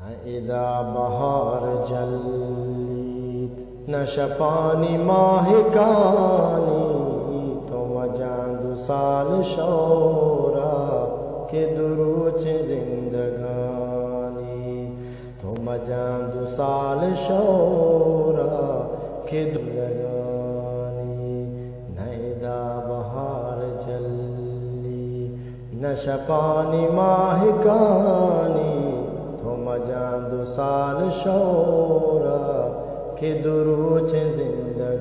اذا بہار جلید نشپانی ماہکانی تو مجاند سال شورا کہ دروچ زندگانی تو مجاند سال شورا کہ زندگانی اذا بہار جلی نشپانی ماہکانی مجاند سال شورا کہ دروچ زندگانی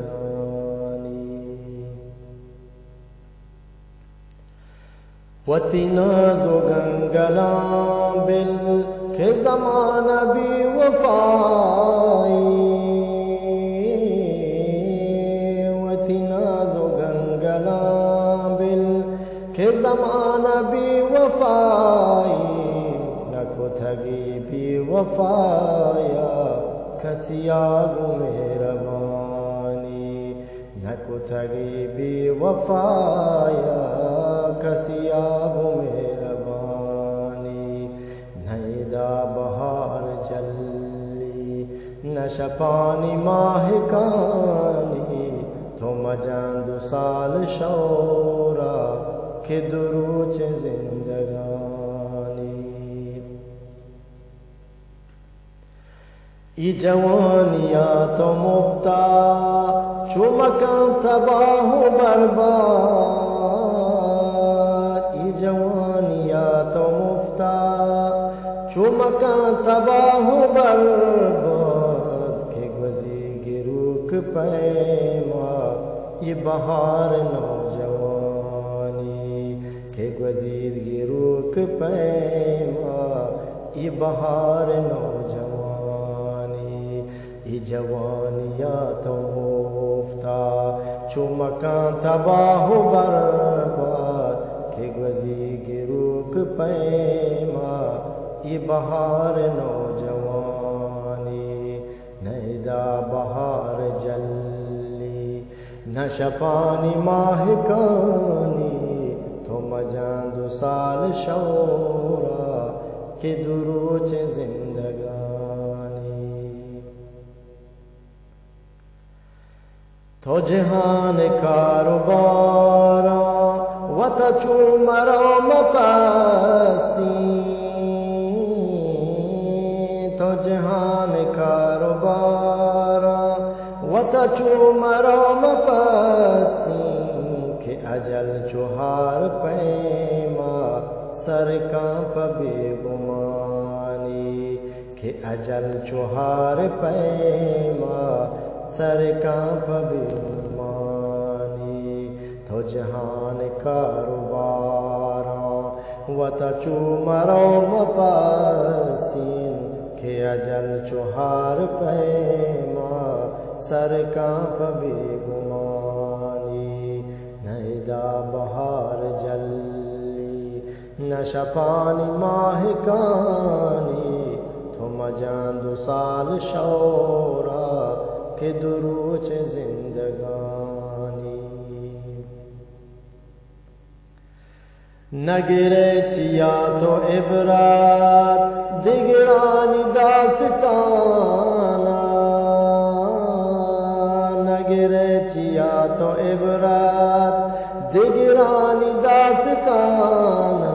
وطناز و گنگلان بل کہ زمانہ بی وفائی وطناز و گنگلان بل کہ زمانہ بی وفائی تھگی بھی وفایا کسی آگو مہربانی نکو تھگی بھی وفایا کسی آگو مہربانی نیدا بہار جلی نشپانی ماہکانی تو مجاند سال شورا کہ دروچ زندگانی ای جوانیات و مفتا چومکان تباہ و برباد ای جوانیات و مفتا چومکان تباہ و برباد کہ گزی گروک پیما یہ بہار نوجوانی کہ گزید گروک پیما یہ بہار نوجوانی جوانیات مفتا چومکان تباہ و برباد کہ گزی گروک پیما یہ بہار نوجوانی نیدا بہار جلی نشپانی ماہکانی تو مجاند سال شورا کہ دروچ زندگانی تو جہان کاروبارا وتچو مرام پاسی تو جہان کاروبارا وتچو مرام پاسی کہ اجل چوہار پیما سر کانپ بے گمانی کہ اجل چوہار پیما سر کانپ بیمانی تو جہان کاروباراں وتچو مرام پاسین کہ اجل چوہار پیما سر کانپ بیگمانی نیدا بہار جلی نشپانی ماہکانی تو مجاند سال شورا کہ دروچ زندگانی نگرے چیا تو عبرات دگرانی داستانا نگرے چیا تو عبرات دگرانی داستانا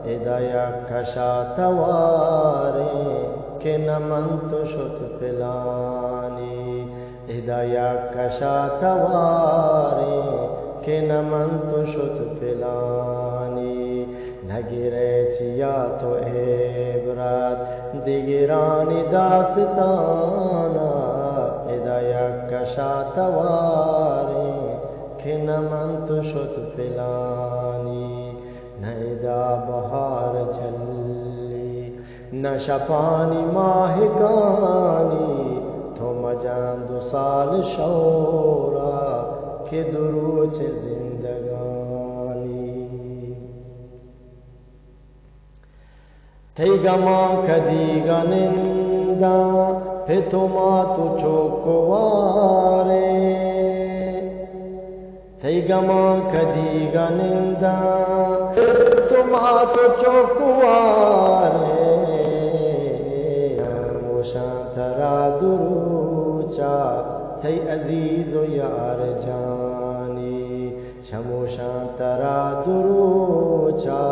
ادایا کشا توارے کہ نمن تو شد پلانی ہدایا کشا توارے کہ نمن تو شد پلانی نگرے چیا تو عبرات دگرانی داستانا ہدایا کشا توارے کہ نمن تو شد پلانی نیدا بہار جلی نشپانی ماہکانی تو مجاند سال شورا کہ دروچ زندگانی تھی گما کدی گنندا پھتما تو چوکوارے تھی گما کدی گنندا پھتما تو چوکوارے تھئی عزیز و یار جانی شموشان ترا دروچا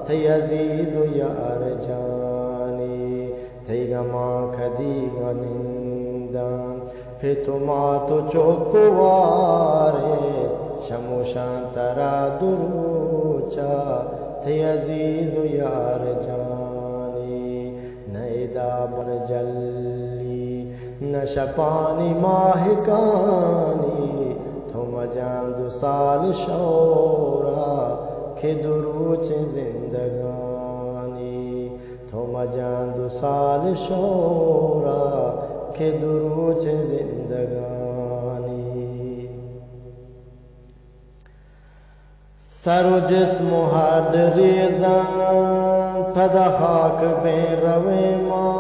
تھئی عزیز و یار جانی تھئی گما کھدی گنندان پھر تما تو چوکوارے شموشان ترا دروچا تھئی عزیز و یار جانی نیدا برجلی نشپانی ماہکانی تھم جان دو سال شورا کہ دروچ زندگانی تھم جان دو سال شورا کہ دروچ زندگانی سر و جسم و ہڈ ریزان پد خاک بے روے ماں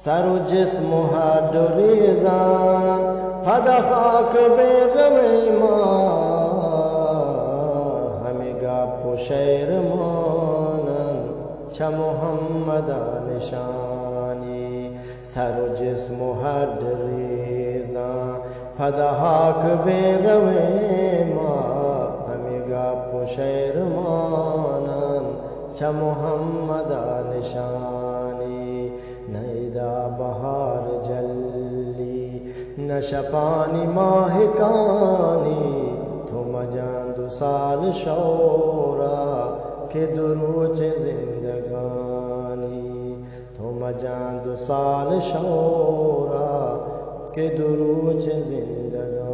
سر و جسم و ہڈ ریزان پد خاک بے روے ماں ہمیں گاپ و شیر مانن چھ محمد نشانی سر و جسم و ہڈ ریزان پد خاک بے روے ماں ہمیں گاپ و شیر مانن چھ محمد نشانی نیدا بہار جلی نشپانی ماہکانی تھم جان دو سال شورا کہ دروچ زندگانی تھم جان دو سال شورا کہ دروچ زندگانی